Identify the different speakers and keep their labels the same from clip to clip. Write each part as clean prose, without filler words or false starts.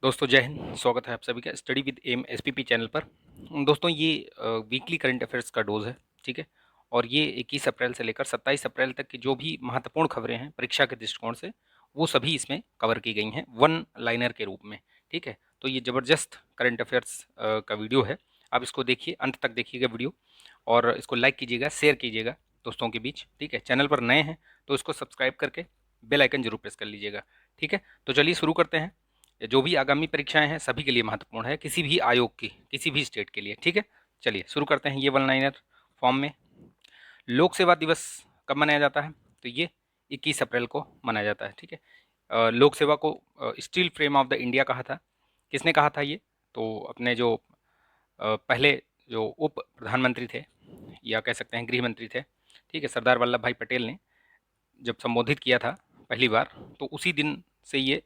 Speaker 1: दोस्तों जय हिंद। स्वागत है आप सभी का study with M SPP channel पर। दोस्तों ये वीकली करंट अफेयर्स का डोज है, ठीक है। और ये 21 अप्रैल से लेकर 27 अप्रैल तक की जो भी महत्वपूर्ण खबरें हैं परीक्षा के दृष्टिकोण से, वो सभी इसमें कवर की गई हैं वन लाइनर के रूप में, ठीक है। तो ये ज़बरदस्त करंट अफेयर्स का वीडियो है। आप इसको देखिए, अंत तक देखिएगा वीडियो, और इसको लाइक कीजिएगा, शेयर कीजिएगा दोस्तों के बीच, ठीक है। चैनल पर नए हैं तो इसको सब्सक्राइब करके बेल आइकन जरूर प्रेस कर लीजिएगा, ठीक है। तो चलिए शुरू करते हैं। जो भी आगामी परीक्षाएं हैं सभी के लिए महत्वपूर्ण है, किसी भी आयोग की, किसी भी स्टेट के लिए, ठीक है। चलिए शुरू करते हैं ये वन लाइनर फॉर्म में। लोक सेवा दिवस कब मनाया जाता है? तो ये 21 अप्रैल को मनाया जाता है, ठीक है। लोक सेवा को steel frame of the India कहा था। किसने कहा था ये? तो अपने जो पहले जो उप प्रधानमंत्री थे, या कह सकते हैं गृह मंत्री थे, ठीक है, सरदार वल्लभ भाई पटेल ने जब संबोधित किया था पहली बार, तो उसी दिन से ये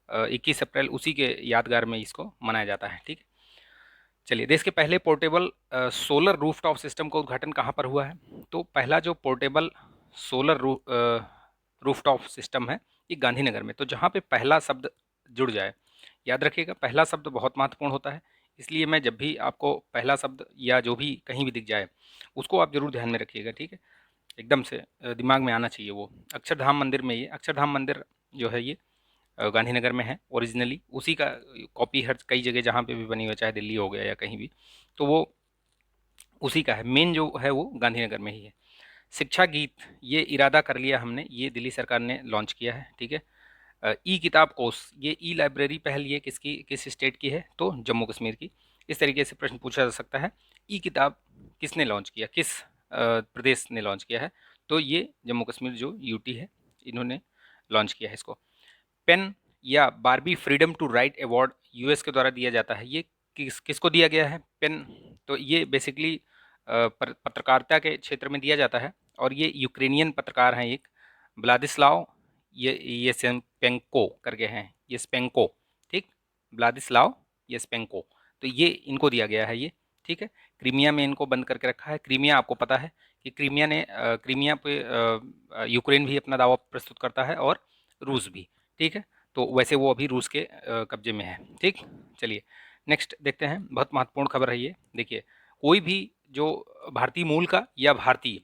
Speaker 1: 21 अप्रैल उसी के यादगार में इसको मनाया जाता है, ठीक है। चलिए, देश के पहले पोर्टेबल सोलर रूफटॉप सिस्टम का उद्घाटन कहाँ पर हुआ है? तो पहला जो पोर्टेबल सोलर रूफटॉप सिस्टम है ये गांधीनगर में। तो जहाँ पे पहला शब्द जुड़ जाए, याद रखिएगा पहला शब्द बहुत महत्वपूर्ण होता है। इसलिए मैं जब भी आपको पहला शब्द या जो भी कहीं भी दिख जाए उसको आप जरूर ध्यान में रखिएगा, ठीक है। एकदम से दिमाग में आना चाहिए वो। अक्षरधाम मंदिर में, ये अक्षरधाम मंदिर जो है ये गांधीनगर में है ओरिजिनली। उसी का कॉपी हर कई जगह जहाँ पे भी बनी हुई है, चाहे दिल्ली हो गया या कहीं भी, तो वो उसी का है। मेन जो है वो गांधीनगर में ही है। शिक्षा गीत, ये इरादा कर लिया हमने, ये दिल्ली सरकार ने लॉन्च किया है, ठीक है। ई किताब कोर्स, ये ई लाइब्रेरी पहल ये किसकी, किस स्टेट की है? तो जम्मू कश्मीर की। इस तरीके से प्रश्न पूछा जा सकता है। ई किताब किसने लॉन्च किया, किस प्रदेश ने लॉन्च किया है? तो ये जम्मू कश्मीर जो यूटी है, इन्होंने लॉन्च किया है इसको। पेन या Barbie freedom to write award US के द्वारा दिया जाता है। ये किसको दिया गया है पेन? तो ये बेसिकली पत्रकारिता के क्षेत्र में दिया जाता है, और ये यूक्रेनियन पत्रकार हैं एक, व्लादिस्लाव ये स्पेंको करके हैं, ये स्पेंको, ठीक, व्लादिस्लाव ये स्पेंको। तो ये इनको दिया गया है ये, ठीक है। क्रीमिया में इनको बंद करके रखा है। क्रीमिया आपको पता है कि क्रीमिया पे यूक्रेन भी अपना दावा प्रस्तुत करता है, और रूस भी, ठीक है। तो वैसे वो अभी रूस के कब्जे में है, ठीक। चलिए नेक्स्ट देखते हैं, बहुत महत्वपूर्ण खबर है ये। देखिए, कोई भी जो भारतीय मूल का या भारतीय,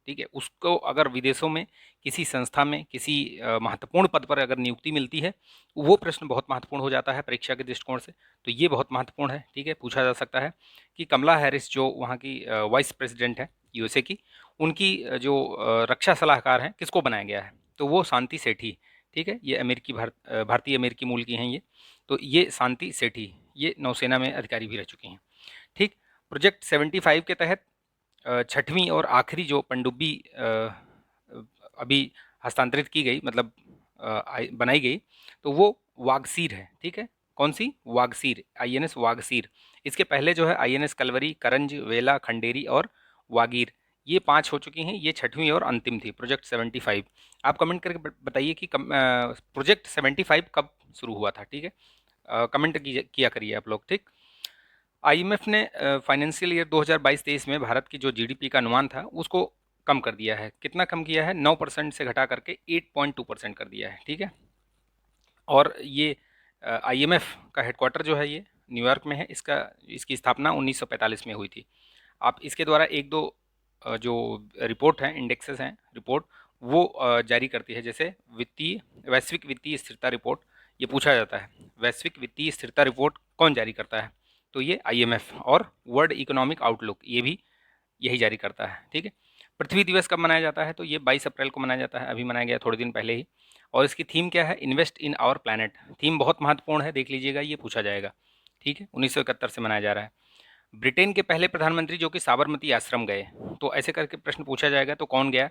Speaker 1: ठीक है, उसको अगर विदेशों में किसी संस्था में किसी महत्वपूर्ण पद पर अगर नियुक्ति मिलती है, वो प्रश्न बहुत महत्वपूर्ण हो जाता है परीक्षा के दृष्टिकोण से। तो ये बहुत महत्वपूर्ण है, ठीक है। पूछा जा सकता है कि कमला हैरिस जो वहाँ की वाइस प्रेसिडेंट है यूएसए की, उनकी जो रक्षा सलाहकार हैं, किसको बनाया गया है? तो वो शांति सेठी, ठीक है। ये भारतीय अमेरिकी मूल की हैं ये। तो ये शांति सेठी, ये नौसेना में अधिकारी भी रह चुकी हैं, ठीक। प्रोजेक्ट 75 के तहत छठवीं और आखिरी जो पनडुब्बी अभी हस्तांतरित की गई, मतलब बनाई गई, तो वो वागसीर है, ठीक है। कौन सी? वागसीर, आईएनएस वागसीर। इसके पहले जो है आईएनएस कलवरी, करंज, वेला, खंडेरी और वागीर, ये 5 हो चुकी हैं। ये छठवीं और अंतिम थी, प्रोजेक्ट 75। आप कमेंट करके बताइए कि प्रोजेक्ट 75 कब शुरू हुआ था, ठीक है। कमेंट किया करिए आप लोग, ठीक। आईएमएफ ने फाइनेंशियल ईयर 2022-23 में भारत की जो जीडीपी का अनुमान था उसको कम कर दिया है। कितना कम किया है? 9% से घटा करके 8.2% कर दिया है, ठीक है। और ये आईएमएफ का हेडक्वार्टर जो है ये न्यूयॉर्क में है। इसकी स्थापना 1945 में हुई थी। आप इसके द्वारा एक दो जो रिपोर्ट हैं, इंडेक्सेस हैं, रिपोर्ट, वो जारी करती है। जैसे वैश्विक वित्तीय स्थिरता रिपोर्ट, ये पूछा जाता है वैश्विक वित्तीय स्थिरता रिपोर्ट कौन जारी करता है? तो ये आईएमएफ। और वर्ल्ड इकोनॉमिक आउटलुक ये भी यही जारी करता है, ठीक है। पृथ्वी दिवस कब मनाया जाता है? तो ये 22 अप्रैल को मनाया जाता है, अभी मनाया गया थोड़े दिन पहले ही। और इसकी थीम क्या है? Invest in our planet. Theme बहुत महत्वपूर्ण है, देख लीजिएगा, ये पूछा जाएगा, ठीक है। 1971 से मनाया जा रहा है। ब्रिटेन के पहले प्रधानमंत्री जो कि साबरमती आश्रम गए, तो ऐसे करके प्रश्न पूछा जाएगा, तो कौन गया?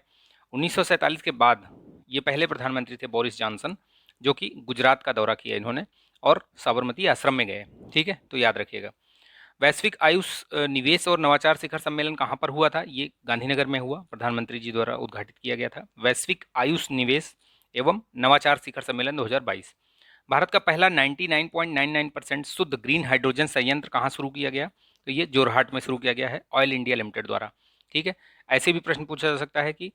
Speaker 1: 1947 के बाद ये पहले प्रधानमंत्री थे बोरिस जॉनसन, जो कि गुजरात का दौरा किया इन्होंने और साबरमती आश्रम में गए, ठीक है। तो याद रखिएगा। वैश्विक आयुष निवेश और नवाचार शिखर सम्मेलन कहाँ पर हुआ था? ये गांधीनगर में हुआ, प्रधानमंत्री जी द्वारा उद्घाटित किया गया था। वैश्विक आयुष निवेश एवं नवाचार शिखर सम्मेलन 2022। भारत का पहला 99.99% शुद्ध ग्रीन हाइड्रोजन संयंत्र कहाँ शुरू किया गया? तो ये जोरहाट में शुरू किया गया है, ऑयल इंडिया लिमिटेड द्वारा, ठीक है। ऐसे भी प्रश्न पूछा जा सकता है कि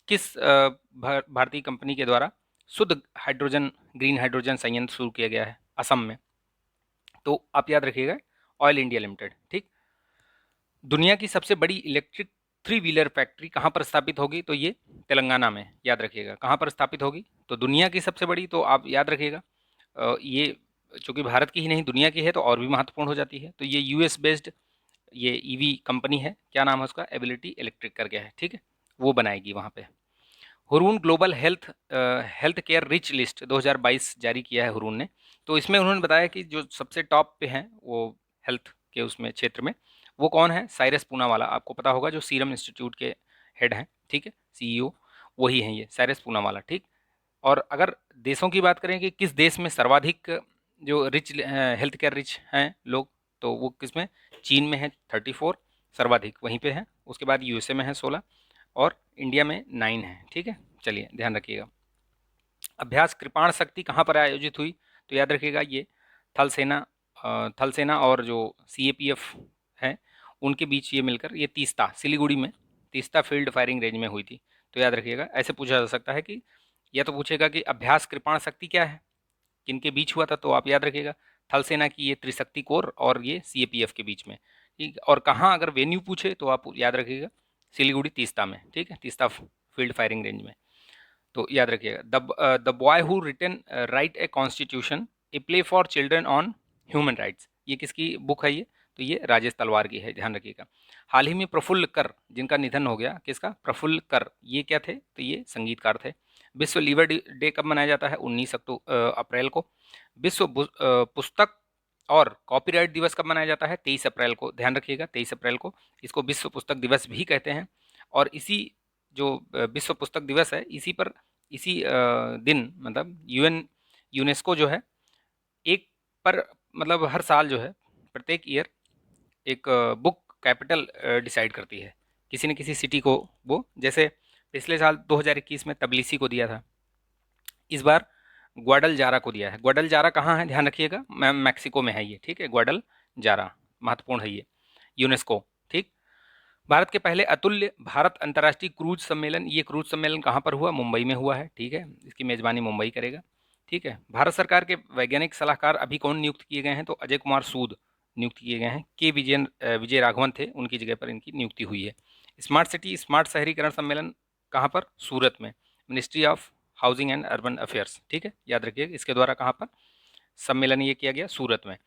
Speaker 1: किस भारतीय कंपनी के द्वारा शुद्ध हाइड्रोजन ग्रीन हाइड्रोजन संयंत्र शुरू किया गया है? असम में, तो आप याद रखिएगा ऑयल इंडिया लिमिटेड। ठीक, दुनिया की सबसे बड़ी इलेक्ट्रिक थ्री व्हीलर फैक्ट्री कहाँ पर स्थापित होगी? तो ये तेलंगाना में, याद रखिएगा। कहाँ पर स्थापित होगी? तो दुनिया की सबसे बड़ी, तो आप याद रखिएगा ये चूंकि भारत की ही नहीं दुनिया की है तो और भी महत्वपूर्ण हो जाती है। तो ये यूएस बेस्ड ये ईवी कंपनी है, क्या नाम है उसका? एबिलिटी इलेक्ट्रिक करके है, ठीक है, वो बनाएगी वहाँ पे। Hurun global health care rich list 2022 जारी किया है हुरून ने। तो इसमें उन्होंने बताया कि जो सबसे टॉप पे हैं वो हेल्थ के उसमें क्षेत्र में, वो कौन है? साइरस पूनावाला, आपको पता होगा, जो सीरम इंस्टीट्यूट के हेड हैं, ठीक है, सीईओ वही हैं ये, साइरस पूनावाला। ठीक, और अगर देशों की बात करें कि किस देश में सर्वाधिक जो रिच हेल्थ केयर रिच हैं लोग, तो वो किस में? चीन में है 34 सर्वाधिक, वहीं पे है। उसके बाद यूएसए में है 16 और इंडिया में 9 है। ठीक है, चलिए ध्यान रखिएगा। अभ्यास कृपाण शक्ति कहाँ पर आयोजित हुई? तो याद रखिएगा ये थल सेना और जो सीएपीएफ है उनके बीच ये मिलकर ये तीस्ता, सिलीगुड़ी में तीस्ता फील्ड फायरिंग रेंज में हुई थी। तो याद रखिएगा, ऐसे पूछा जा सकता है कि या तो पूछेगा कि अभ्यास कृपाण शक्ति क्या है, किनके बीच हुआ था? तो आप याद रखिएगा थल सेना की ये त्रिशक्ति कोर और ये सीएपीएफ के बीच में। ठीक, और कहाँ अगर वेन्यू पूछे तो आप याद रखिएगा सिलीगुड़ी तीस्ता में, ठीक है, तीस्ता फील्ड फायरिंग रेंज में। तो याद रखिएगा the boy who written write a constitution a play for children on human rights, ये किसकी बुक है ये? तो ये राजेश तलवार की है, ध्यान रखिएगा। हाल ही में प्रफुल्ल कर जिनका निधन हो गया, किसका? प्रफुल्ल कर, ये क्या थे? तो ये संगीतकार थे। विश्व लीवर डे कब मनाया जाता है? 19 अप्रैल को। विश्व पुस्तक और कॉपीराइट दिवस कब मनाया जाता है? 23 अप्रैल को, ध्यान रखिएगा 23 अप्रैल को। इसको विश्व पुस्तक दिवस भी कहते हैं। और इसी जो विश्व पुस्तक दिवस है इसी दिन मतलब यूनेस्को जो है एक पर मतलब हर साल जो है प्रत्येक ईयर एक बुक कैपिटल डिसाइड करती है किसी न किसी सिटी को। वो जैसे पिछले साल 2021 में तबलीसी को दिया था, इस बार ग्वाडलजारा को दिया है। ग्वाडलजारा कहाँ है? ध्यान रखिएगा, मैक्सिको में है ये, ठीक है, ग्वाडलजारा महत्वपूर्ण है ये, यूनेस्को। ठीक, भारत के पहले अतुल्य भारत अंतर्राष्ट्रीय क्रूज सम्मेलन, ये क्रूज सम्मेलन कहाँ पर हुआ? मुंबई में हुआ है, ठीक है, इसकी मेजबानी मुंबई करेगा। ठीक है, भारत सरकार के वैज्ञानिक सलाहकार अभी कौन नियुक्त किए गए हैं? तो अजय कुमार सूद नियुक्त किए गए हैं। के विजय राघवन थे, उनकी जगह पर इनकी नियुक्ति हुई है। स्मार्ट सिटी स्मार्ट शहरीकरण सम्मेलन कहाँ पर? सूरत में, ministry of housing and urban affairs, ठीक है, याद रखिएगा इसके द्वारा कहाँ पर सम्मेलन ये किया गया? सूरत में।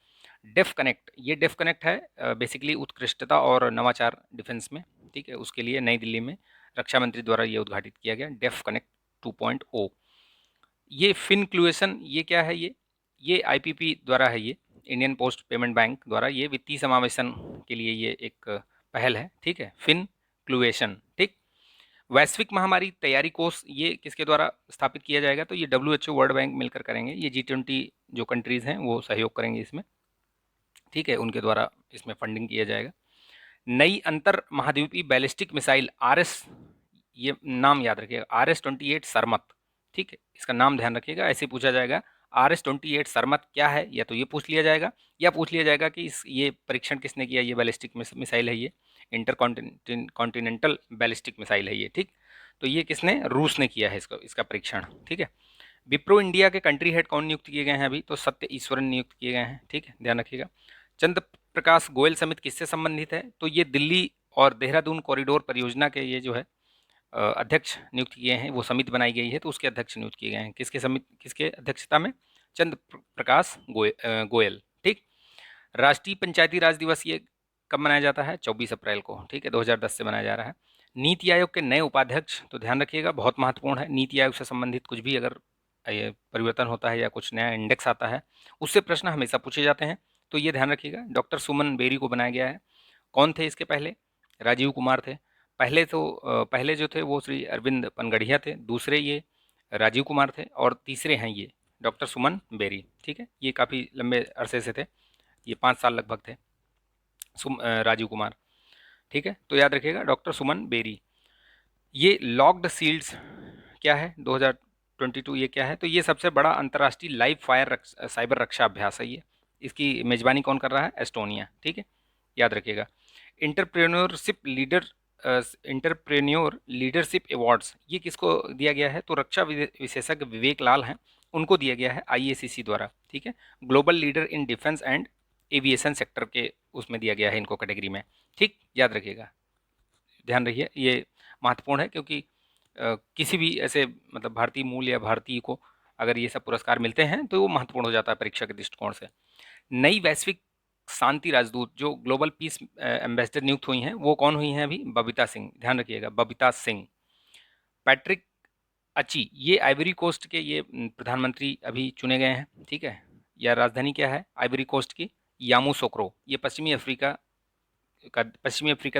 Speaker 1: डेफ कनेक्ट, ये डेफ कनेक्ट है बेसिकली उत्कृष्टता और नवाचार डिफेंस में, ठीक है, उसके लिए नई दिल्ली में रक्षा मंत्री द्वारा ये उद्घाटित किया गया, डेफ कनेक्ट 2.0। ये फिनक्लुएशन, ये क्या है? ये आईपीपी द्वारा है, ये इंडियन पोस्ट पेमेंट बैंक द्वारा ये वित्तीय समावेशन के लिए ये एक पहल है, ठीक है, फिनक्लुएशन। ठीक, वैश्विक महामारी तैयारी कोष, ये किसके द्वारा स्थापित किया जाएगा? तो ये WHO वर्ल्ड बैंक मिलकर करेंगे, ये G20 जो कंट्रीज़ हैं वो सहयोग करेंगे इसमें, ठीक है, उनके द्वारा इसमें फंडिंग किया जाएगा। नई अंतर महाद्वीपीय बैलिस्टिक मिसाइल RS, ये नाम याद रखिएगा, RS-28 सरमत, ठीक है, इसका नाम ध्यान रखिएगा, ऐसे पूछा जाएगा RS-28 सरमत क्या है, या तो ये पूछ लिया जाएगा या पूछ लिया जाएगा कि ये परीक्षण किसने किया, ये बैलिस्टिक मिसाइल है, ये इंटर कॉन्टिनेंटल बैलिस्टिक मिसाइल है ये। ठीक, तो ये किसने? रूस ने किया है इसका परीक्षण, ठीक है। विप्रो इंडिया के कंट्री हेड कौन नियुक्त किए गए हैं अभी? तो सत्य ईश्वरन नियुक्त किए गए हैं, ठीक है, ध्यान रखिएगा। चंद्र प्रकाश गोयल समिति किससे संबंधित है? तो ये दिल्ली और देहरादून कॉरिडोर परियोजना के ये जो है अध्यक्ष नियुक्त किए हैं, वो समिति बनाई गई है तो उसके अध्यक्ष नियुक्त किए गए हैं। किसके अध्यक्षता में? चंद्र प्रकाश गोयल। ठीक, राष्ट्रीय पंचायती राज दिवस ये कब मनाया जाता है? 24 अप्रैल को, ठीक है, 2010 से मनाया जा रहा है। नीति आयोग के नए उपाध्यक्ष, तो ध्यान रखिएगा बहुत महत्वपूर्ण है, नीति आयोग से संबंधित कुछ भी अगर ये परिवर्तन होता है या कुछ नया इंडेक्स आता है उससे प्रश्न हमेशा पूछे जाते हैं, तो ये ध्यान रखिएगा। डॉक्टर सुमन बेरी को बनाया गया है। कौन थे इसके पहले? राजीव कुमार थे। पहले जो थे वो श्री अरविंद पनगढ़िया थे, दूसरे ये राजीव कुमार थे और तीसरे हैं ये डॉक्टर सुमन बेरी, ठीक है, ये काफ़ी लंबे अरसे से थे, ये 5 साल लगभग थे राजीव कुमार, ठीक है। तो याद रखिएगा डॉक्टर सुमन बेरी। ये लॉक्ड सील्ड्स क्या है 2022, ये क्या है? तो ये सबसे बड़ा अंतर्राष्ट्रीय लाइव फायर साइबर रक्षा अभ्यास है ये, इसकी मेजबानी कौन कर रहा है? एस्टोनिया, ठीक है, याद रखिएगा। इंटरप्रेन्योर लीडरशिप अवार्ड्स ये किसको दिया गया है? तो रक्षा विशेषज्ञ विवेक लाल हैं, उनको दिया गया है IACC द्वारा, ठीक है। Global leader in defence and aviation sector के उसमें दिया गया है इनको कैटेगरी में। ठीक, याद रखिएगा, ध्यान रखिए, ये महत्वपूर्ण है क्योंकि किसी भी ऐसे मतलब भारतीय मूल या भारतीय को अगर ये सब पुरस्कार मिलते हैं तो वो महत्वपूर्ण हो जाता है परीक्षा के दृष्टिकोण से। नई वैश्विक शांति राजदूत जो ग्लोबल पीस एम्बेसडर नियुक्त हुई हैं वो कौन हुई हैं अभी? बबीता सिंह, ध्यान रखिएगा, बबीता सिंह। पैट्रिक अची, ये आइवरी कोस्ट के ये प्रधानमंत्री अभी चुने गए हैं, ठीक है। या राजधानी क्या है आइवरी कोस्ट की? यामूसोक्रो। ये पश्चिमी अफ्रीकन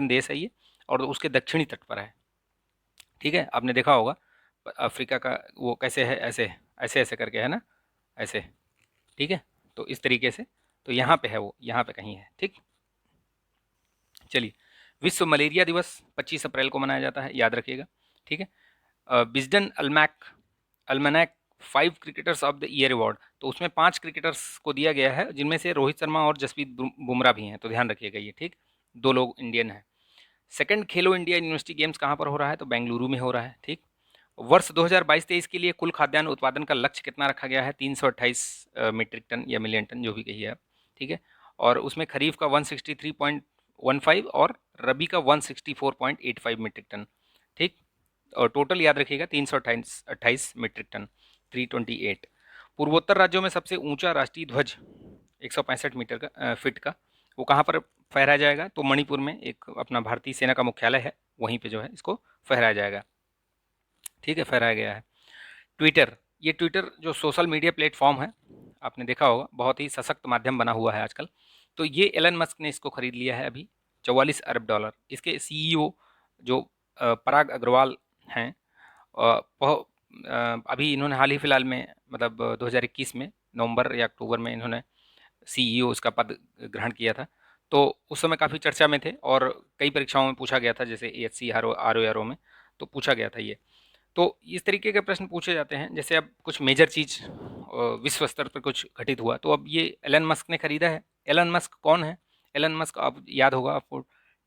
Speaker 1: देश है ये, और उसके दक्षिणी तट पर है, ठीक है। आपने देखा होगा अफ्रीका का वो कैसे है, ऐसे ऐसे ऐसे करके है ना, ऐसे, ठीक है। तो इस तरीके से, तो यहाँ पे है वो, यहाँ पे कहीं है, ठीक। चलिए, विश्व मलेरिया दिवस 25 अप्रैल को मनाया जाता है, याद रखिएगा, ठीक है। Wisden Almanack 5 cricketers of the year award, तो उसमें 5 क्रिकेटर्स को दिया गया है जिनमें से रोहित शर्मा और जसप्रीत बुमराह भी हैं, तो ध्यान रखिएगा ये, ठीक। 2 लोग इंडियन हैं। सेकंड खेलो इंडिया यूनिवर्सिटी गेम्स कहाँ पर हो रहा है? तो बेंगलुरु में हो रहा है, ठीक। वर्ष 2022-23 के लिए कुल खाद्यान्न उत्पादन का लक्ष्य कितना रखा गया है? 328 मीट्रिक टन या मिलियन टन, जो भी कहिए आप, ठीक है। और उसमें खरीफ का 163.15 और रबी का 164.85 मीट्रिक टन, ठीक। और टोटल याद रखिएगा 328 मीट्रिक टन, 328। पूर्वोत्तर राज्यों में सबसे ऊंचा राष्ट्रीय ध्वज 165 मीटर का फीट का, वो कहाँ पर फहराया जाएगा? तो मणिपुर में एक अपना भारतीय सेना का मुख्यालय है, वहीं पे जो है इसको फहराया जाएगा, ठीक है, फहराया गया है। ट्विटर, ये ट्विटर जो सोशल मीडिया प्लेटफॉर्म है, आपने देखा होगा बहुत ही सशक्त माध्यम बना हुआ है आजकल। तो ये एलन मस्क ने इसको खरीद लिया है अभी 44 अरब डॉलर। इसके सीईओ जो पराग अग्रवाल हैं, अभी इन्होंने हाल ही फिलहाल में मतलब 2021 में नवंबर या अक्टूबर में इन्होंने सीईओ उसका पद ग्रहण किया था। तो उस समय काफ़ी चर्चा में थे और कई परीक्षाओं में पूछा गया था, जैसे एएससी आर ओ में तो पूछा गया था ये। तो इस तरीके के प्रश्न पूछे जाते हैं, जैसे अब कुछ मेजर चीज़ विश्व स्तर पर कुछ घटित हुआ तो अब ये एलन मस्क ने खरीदा है। एलन मस्क कौन है? एलन मस्क अब याद होगा आपको,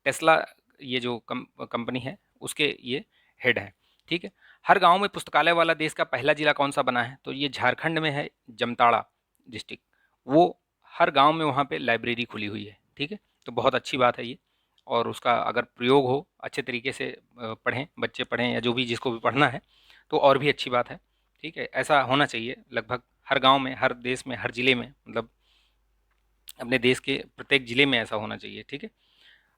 Speaker 1: टेस्ला ये जो कंपनी है उसके ये हेड है, ठीक है। हर गांव में पुस्तकालय वाला देश का पहला जिला कौन सा बना है? तो ये झारखंड में है, जमताड़ा डिस्ट्रिक्ट। वो हर गांव में वहाँ पे लाइब्रेरी खुली हुई है, ठीक है। तो बहुत अच्छी बात है ये, और उसका अगर प्रयोग हो अच्छे तरीके से पढ़ें, बच्चे पढ़ें या जो भी जिसको भी पढ़ना है, तो और भी अच्छी बात है, ठीक है। ऐसा होना चाहिए लगभग हर गांव में, हर देश में, हर ज़िले में, मतलब अपने देश के प्रत्येक ज़िले में ऐसा होना चाहिए, ठीक है।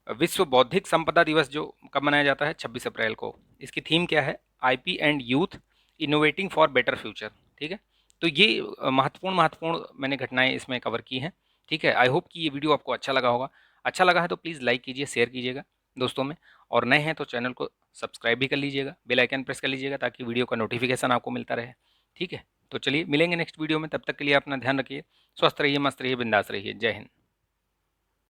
Speaker 1: विश्व बौद्धिक संपदा दिवस जो कब मनाया जाता है? 26 अप्रैल को। इसकी थीम क्या है? IP and youth innovating for better future, ठीक है। तो ये महत्वपूर्ण मैंने घटनाएं इसमें कवर की हैं, ठीक है। आई होप कि ये वीडियो आपको अच्छा लगा होगा। अच्छा लगा है तो प्लीज़ लाइक कीजिए, शेयर कीजिएगा दोस्तों में, और नए हैं तो चैनल को सब्सक्राइब भी कर लीजिएगा, बेल आइकन प्रेस कर लीजिएगा ताकि वीडियो का नोटिफिकेशन आपको मिलता रहे, ठीक है। तो चलिए मिलेंगे नेक्स्ट वीडियो में, तब तक के लिए अपना ध्यान रखिए, स्वस्थ रहिए, मस्त रहिए, बिंदास रहिए। जय हिंद।